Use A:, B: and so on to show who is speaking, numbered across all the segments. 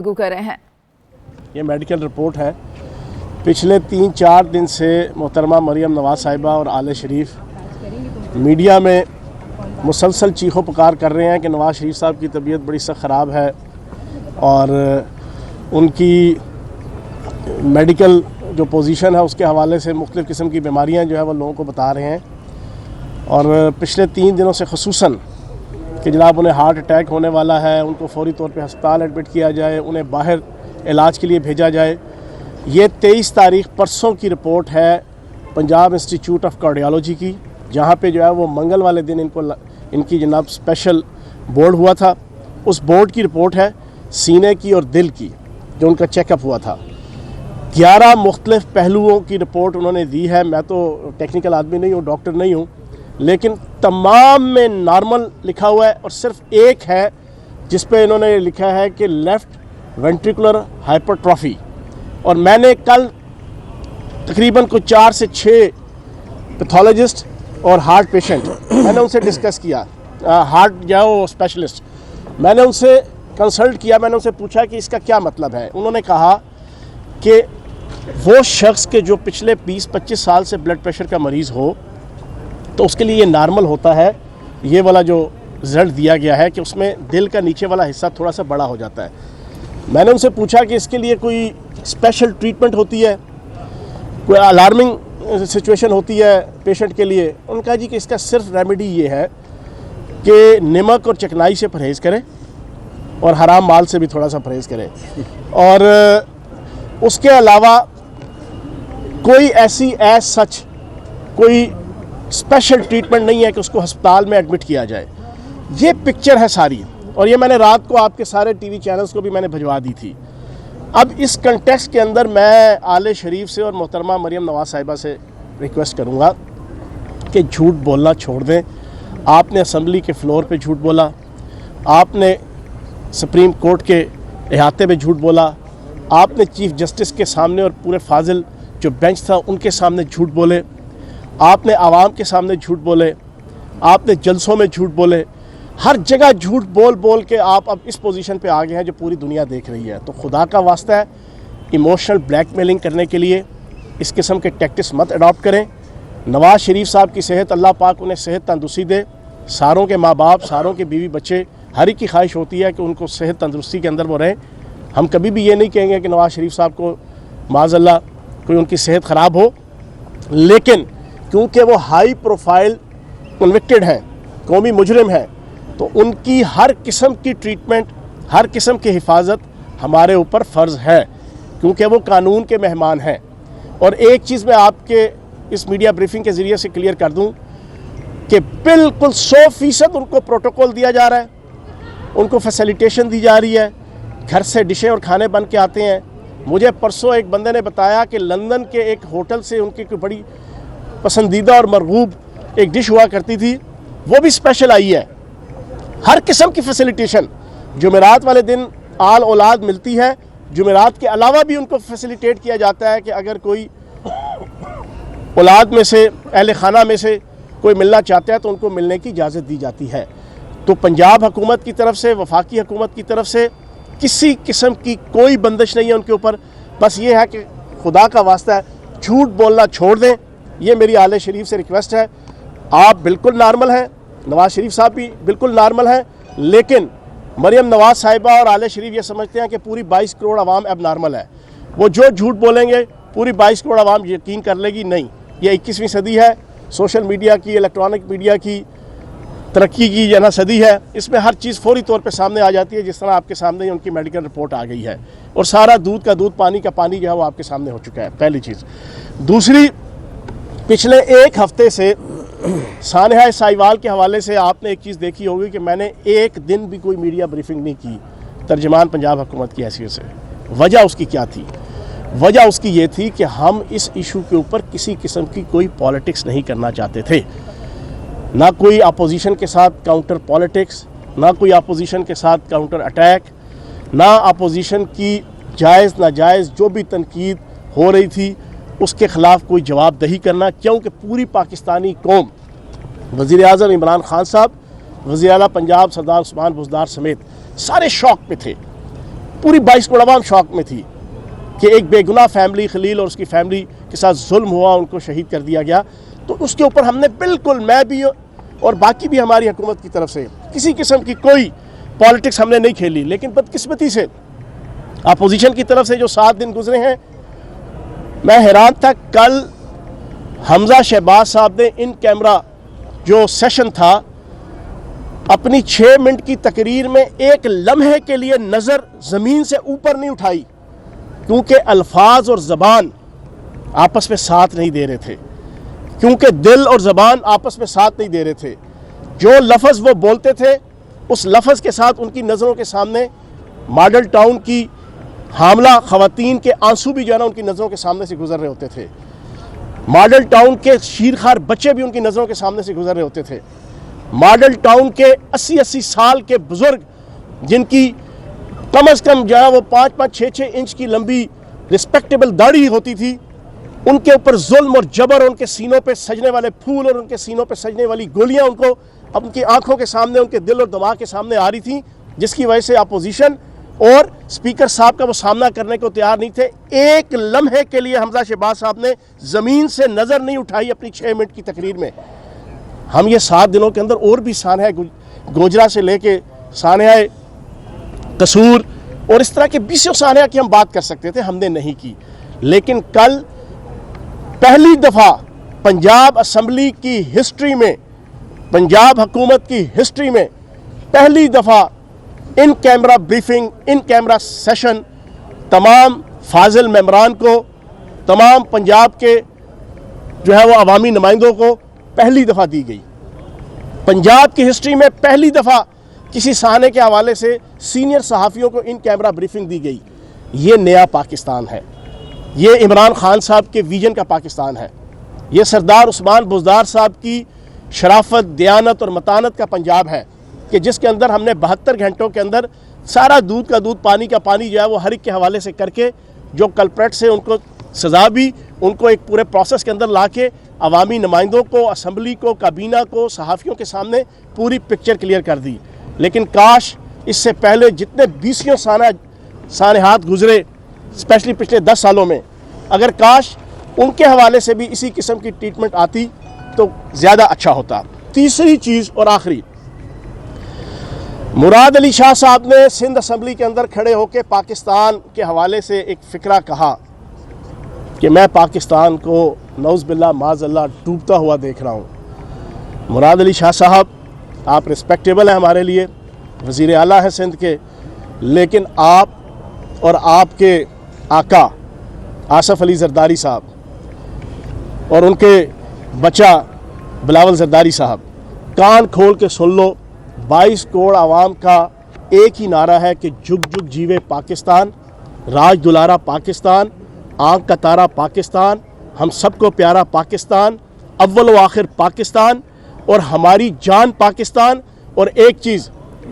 A: कर रहे हैं।
B: ये मेडिकल रिपोर्ट है। पिछले 3-4 दिन से मोहतरमा मरियम नवाज साहिबा और आले शरीफ मीडिया में मुसलसल चीखों पुकार कर रहे हैं कि नवाज शरीफ साहब की तबीयत बड़ी सख्त ख़राब है और उनकी मेडिकल जो पोजीशन है उसके हवाले से मुख्तलिफ़ किस्म की बीमारियां जो है वो लोगों को बता रहे हैं। और पिछले 3 दिनों से ख़ुसूसन कि जनाब उन्हें हार्ट अटैक होने वाला है, उनको फौरी तौर पे अस्पताल एडमिट किया जाए, उन्हें बाहर इलाज के लिए भेजा जाए। ये 23 तारीख परसों की रिपोर्ट है पंजाब इंस्टीट्यूट ऑफ कार्डियोलॉजी की, जहाँ पे जो है वो मंगल वाले दिन इनकी जनाब स्पेशल बोर्ड हुआ था। उस बोर्ड की रिपोर्ट है सीने की और दिल की, जो उनका चेकअप हुआ था। 11 मुख्तलिफ पहलुओं की रिपोर्ट उन्होंने दी है। मैं तो टेक्निकल आदमी नहीं हूँ, डॉक्टर नहीं हूँ, लेकिन तमाम में नॉर्मल लिखा हुआ है और सिर्फ एक है जिस पे इन्होंने लिखा है कि लेफ़्ट वेंट्रिकुलर हाइपरट्रॉफी। और मैंने कल तकरीबन कुछ 4 से 6 पैथोलॉजिस्ट और हार्ट पेशेंट मैंने उनसे डिस्कस किया, हार्ट या वो स्पेशलिस्ट, मैंने उनसे कंसल्ट किया। मैंने उनसे पूछा कि इसका क्या मतलब है। उन्होंने कहा कि वो शख्स के जो पिछले 20-25 साल से ब्लड प्रेशर का मरीज़ हो तो उसके लिए ये नॉर्मल होता है। ये वाला जो रिज़ल्ट दिया गया है कि उसमें दिल का नीचे वाला हिस्सा थोड़ा सा बड़ा हो जाता है। मैंने उनसे पूछा कि इसके लिए कोई स्पेशल ट्रीटमेंट होती है, कोई अलार्मिंग सिचुएशन होती है पेशेंट के लिए। उन्होंने कहा जी कि इसका सिर्फ रेमेडी ये है कि नमक और चिकनाई से परहेज़ करें और हराम माल से भी थोड़ा सा परहेज़ करें, और उसके अलावा कोई ऐसी सच कोई स्पेशल ट्रीटमेंट नहीं है कि उसको अस्पताल में एडमिट किया जाए। ये पिक्चर है सारी, और ये मैंने रात को आपके सारे टीवी चैनल्स को भी मैंने भिजवा दी थी। अब इस कंटेक्स्ट के अंदर मैं आले शरीफ से और मोहतरमा मरियम नवाज साहिबा से रिक्वेस्ट करूँगा कि झूठ बोलना छोड़ दें। आपने असम्बली के फ्लोर पे झूठ बोला, आपने सुप्रीम कोर्ट के अहाते में झूठ बोला, आपने चीफ जस्टिस के सामने और पूरे फाजिल जो बेंच था उनके सामने झूठ बोले, आपने आवाम के सामने झूठ बोले, आपने जलसों में झूठ बोले, हर जगह झूठ बोल बोल के आप अब इस पोजीशन पे आ गए हैं जो पूरी दुनिया देख रही है। तो खुदा का वास्ता है, इमोशनल ब्लैकमेलिंग करने के लिए इस किस्म के टैक्टिक्स मत अडॉप्ट करें। नवाज शरीफ साहब की सेहत, अल्लाह पाक उन्हें सेहत तंदुरुस्ती दे। सारों के माँ बाप, सारों के बीवी बच्चे, हर एक की ख्वाहिश होती है कि उनको सेहत तंदुरुस्ती के अंदर वो रहें। हम कभी भी ये नहीं कहेंगे कि नवाज शरीफ साहब को माज़अल्लाह कोई उनकी सेहत ख़राब हो, लेकिन क्योंकि वो हाई प्रोफाइल कन्विक्टेड हैं, कौमी मुजरिम हैं, तो उनकी हर किस्म की ट्रीटमेंट, हर किस्म की हिफाजत हमारे ऊपर फ़र्ज़ है, क्योंकि वो कानून के मेहमान हैं। और एक चीज़ मैं आपके इस मीडिया ब्रीफिंग के ज़रिए से क्लियर कर दूं कि बिल्कुल 100% उनको प्रोटोकॉल दिया जा रहा है, उनको फैसिलिटेशन दी जा रही है, घर से डिशें और खाने बन के आते हैं। मुझे परसों एक बंदे ने बताया कि लंदन के एक होटल से उनकी कोई बड़ी पसंदीदा और मरगूब एक डिश हुआ करती थी, वो भी स्पेशल आई है। हर किस्म की फैसिलिटेशन जुमेरात वाले दिन आल औलाद मिलती है। जुमेरात के अलावा भी उनको फैसिलिटेट किया जाता है कि अगर कोई औलाद में से, अहले खाना में से कोई मिलना चाहता है तो उनको मिलने की इजाज़त दी जाती है। तो पंजाब हुकूमत की तरफ से, वफाकी हुकूमत की तरफ से किसी किस्म की कोई बंदिश नहीं है उनके ऊपर। बस ये है कि खुदा का वास्ता है झूठ बोलना छोड़ दें। ये मेरी आले शरीफ से रिक्वेस्ट है। आप बिल्कुल नॉर्मल हैं, नवाज शरीफ साहब भी बिल्कुल नॉर्मल हैं, लेकिन मरियम नवाज साहिबा और आले शरीफ ये समझते हैं कि पूरी 22 करोड़ आवाम अब नॉर्मल है। वो जो झूठ बोलेंगे पूरी 22 करोड़ आवाम यकीन कर लेगी। नहीं, ये 21वीं सदी है, सोशल मीडिया की, इलेक्ट्रॉनिक मीडिया की तरक्की की जना सदी है। इसमें हर चीज़ फौरी तौर पे सामने आ जाती है, जिस तरह आपके सामने ही उनकी मेडिकल रिपोर्ट आ गई है, और सारा दूध का दूध, पानी का पानी जो है वो आपके सामने हो चुका है, पहली चीज़। दूसरी, पिछले 1 हफ्ते से सानहा साहिवाल के हवाले से आपने एक चीज़ देखी होगी कि मैंने एक दिन भी कोई मीडिया ब्रीफिंग नहीं की तर्जमान पंजाब हुकूमत की हैसियत से। वजह उसकी क्या थी? वजह उसकी ये थी कि हम इस इशू के ऊपर किसी किस्म की कोई पॉलिटिक्स नहीं करना चाहते थे। ना कोई अपोजिशन के साथ काउंटर पॉलिटिक्स, ना कोई अपोजिशन के साथ काउंटर अटैक, ना अपोजिशन की जायज़ नाजायज़ जो भी तनकीद हो रही थी उसके ख़िलाफ़ कोई जवाबदही करना, क्योंकि पूरी पाकिस्तानी कौम, वज़ीर आज़म इमरान खान साहब, वज़ीर आला पंजाब सरदार उस्मान बुज़दार समेत सारे शौक पे थे। पूरी 22 करोड़ आवाम शौक में थी कि एक बेगुनाह फैमिली खलील और उसकी फैमिली के साथ जुल्म हुआ, उनको शहीद कर दिया गया। तो उसके ऊपर हमने बिल्कुल, मैं भी और बाकी भी हमारी हुकूमत की तरफ से किसी किस्म की कोई पॉलिटिक्स हमने नहीं खेली। लेकिन बदकिस्मती से अपोजिशन की तरफ से जो 7 दिन गुजरे हैं, मैं हैरान था। कल हमजा शहबाज साहब ने इन कैमरा जो सेशन था, अपनी 6 मिनट की तकरीर में एक लम्हे के लिए नज़र ज़मीन से ऊपर नहीं उठाई, क्योंकि अल्फाज और ज़बान आपस में साथ नहीं दे रहे थे, क्योंकि दिल और ज़बान आपस में साथ नहीं दे रहे थे। जो लफ्ज़ वो बोलते थे, उस लफ्ज़ के साथ उनकी नज़रों के सामने मॉडल टाउन की हामला ख़वातीन के आंसू भी जो है ना उनकी नज़रों के सामने से गुजर रहे होते थे। मॉडल टाउन के शीरखार बच्चे भी उनकी नज़रों के सामने से गुजर रहे होते थे। मॉडल टाउन के 80-80 साल के बुज़ुर्ग, जिनकी कम अज़ कम जो है वो 5-5, 6-6 इंच की लंबी रिस्पेक्टेबल दाढ़ी होती थी, उनके ऊपर जुल्म और जबर, उनके सीनों पे सजने वाले फूल और उनके सीनों पे सजने वाली गोलियां उनको उनकी आंखों के सामने, उनके दिल और दिमाग के सामने आ रही थी, जिसकी वजह से अपोजिशन और स्पीकर साहब का वो सामना करने को तैयार नहीं थे। एक लम्हे के लिए हमजा शहबाज साहब ने ज़मीन से नज़र नहीं उठाई अपनी 6 मिनट की तकरीर में। हम ये 7 दिनों के अंदर और भी सानहा गोजरा से लेके सानहा कसूर और इस तरह के 20 सानहा की हम बात कर सकते थे, हमने नहीं की। लेकिन कल पहली दफ़ा पंजाब असम्बली की हिस्ट्री में, पंजाब हुकूमत की हिस्ट्री में पहली दफ़ा in camera briefing, in camera session तमाम फाजिल मेंबरान को, तमाम पंजाब के जो है वो अवामी नुमाइंदों को पहली दफ़ा दी गई। पंजाब की हिस्ट्री में पहली दफ़ा किसी साने के हवाले से सीनियर सहाफ़ियों को इन कैमरा ब्रीफिंग दी गई। ये नया पाकिस्तान है, ये इमरान खान साहब के विजन का पाकिस्तान है, ये सरदार उस्मान बुज़दार साहब की शराफत, दयानत और मतानत का पंजाब है कि जिसके अंदर हमने 72 घंटों के अंदर सारा दूध का दूध, पानी का पानी जो है वो हर एक के हवाले से करके, जो कल्प्रेट से उनको सज़ा भी, उनको एक पूरे प्रोसेस के अंदर ला के अवामी नुमाइंदों को, असम्बली को, काबीना को, सहाफ़ियों के सामने पूरी पिक्चर क्लियर कर दी। लेकिन काश इससे पहले जितने 20 सानहात गुजरे, स्पेशली पिछले 10 सालों में, अगर काश उनके हवाले से भी इसी किस्म की ट्रीटमेंट आती तो ज़्यादा अच्छा होता। तीसरी चीज़ और आखिरी, मुराद अली शाह साहब ने सिंध असम्बली के अंदर खड़े होकर पाकिस्तान के हवाले से एक फ़िक्रा कहा कि मैं पाकिस्तान को नौज़ बिल्लाह माज़अल्लाह डूबता हुआ देख रहा हूँ। मुराद अली शाह साहब, आप रिस्पेक्टेबल हैं हमारे लिए, वज़ीर आला हैं सिंध के, लेकिन आप और आपके आका आसफ़ अली ज़रदारी साहब और उनके बच्चा बिलावल ज़रदारी साहब, कान खोल के सुन लो, 22 करोड़ आवाम का एक ही नारा है कि जुग जुग जीवे पाकिस्तान, राज दुलारा पाकिस्तान, आँख का तारा पाकिस्तान, हम सबको प्यारा पाकिस्तान, अव्वल व आखिर पाकिस्तान और हमारी जान पाकिस्तान। और एक चीज़,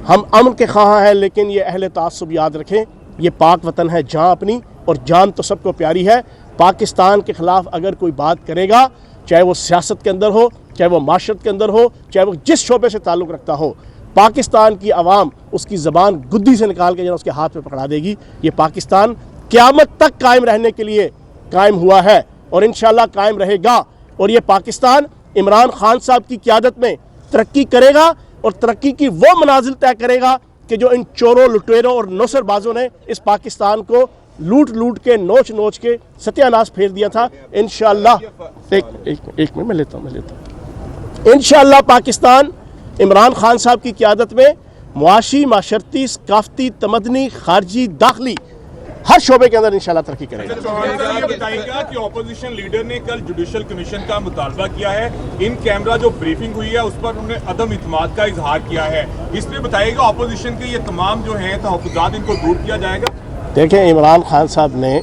B: हम अमन के ख्वाह हैं, लेकिन ये अहले तासुब याद रखें, ये पाक वतन है, जान अपनी और जान तो सबको प्यारी है। पाकिस्तान के ख़िलाफ़ अगर कोई बात करेगा, चाहे वो सियासत के अंदर हो, चाहे वो माशरत के अंदर हो, चाहे वो जिस शोबे से ताल्लुक़ रखता हो, पाकिस्तान की आवाम उसकी ज़बान गुद्दी से निकाल के उसके हाथ में पकड़ा देगी। ये पाकिस्तान क़यामत तक कायम रहने के लिए कायम हुआ है और इंशाअल्लाह कायम रहेगा। और ये पाकिस्तान इमरान खान साहब की क़यादत में तरक्की करेगा और तरक्की की वो मनाजिल तय करेगा कि जो इन चोरों, लुटेरों और नौसरबाजों ने इस पाकिस्तान को लूट लूट के, नोच नोच के सत्यानाश फेर दिया था। इंशाअल्लाह एक मिनट मैं लेता हूँ। इंशाअल्लाह पाकिस्तान इमरान खान साहब की क़यादत में मुआशी, माशरती, सकाफती, तमदनी, खारजी, दाखिली हर शोबे के अंदर इंशाअल्लाह तरक्की करेगा।
A: चौहान साहब ये बताएगा कि ऑपोजिशन लीडर ने कल जुडिशल कमीशन का मुतालबा किया है, इन कैमरा जो ब्रीफिंग हुई है उस पर उन्होंने अदम इत्मीनान का इजहार किया है, इसमें बताएगा ऑपोजिशन के ये तमाम जो हैं तहफ़्फ़ुज़ात इनको दूर किया जाएगा।
B: देखें, इमरान खान साहब ने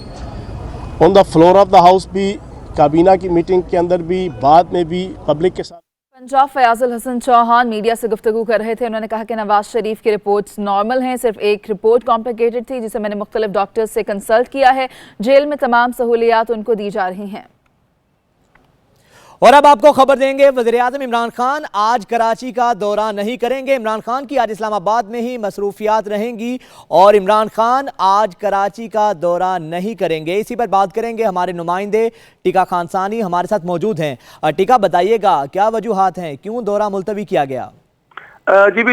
B: on the floor of the house भी, काबीना की मीटिंग के अंदर भी, बाद में भी पब्लिक के साथ।
C: पंजाब फयाजुल हसन चौहान मीडिया से गुफ्तगू कर रहे थे। उन्होंने कहा कि नवाज शरीफ की रिपोर्ट्स नॉर्मल हैं, सिर्फ एक रिपोर्ट कॉम्प्लिकेटेड थी जिसे मैंने मुख्तलिफ डॉक्टर्स से कंसल्ट किया है। जेल में तमाम सहूलियात उनको दी जा रही हैं।
D: اور اب آپ کو خبر دیں گے، وزیراعظم عمران خان آج کراچی کا دورہ نہیں کریں گے۔ عمران خان کی آج اسلام آباد میں ہی مصروفیات رہیں گی اور عمران خان آج کراچی کا دورہ نہیں کریں گے۔ اسی پر بات کریں گے، ہمارے نمائندے ٹیکا خان ثانی ہمارے ساتھ موجود ہیں۔ ٹیکا، بتائیے گا کیا وجوہات ہیں، کیوں دورہ ملتوی کیا گیا؟
E: جی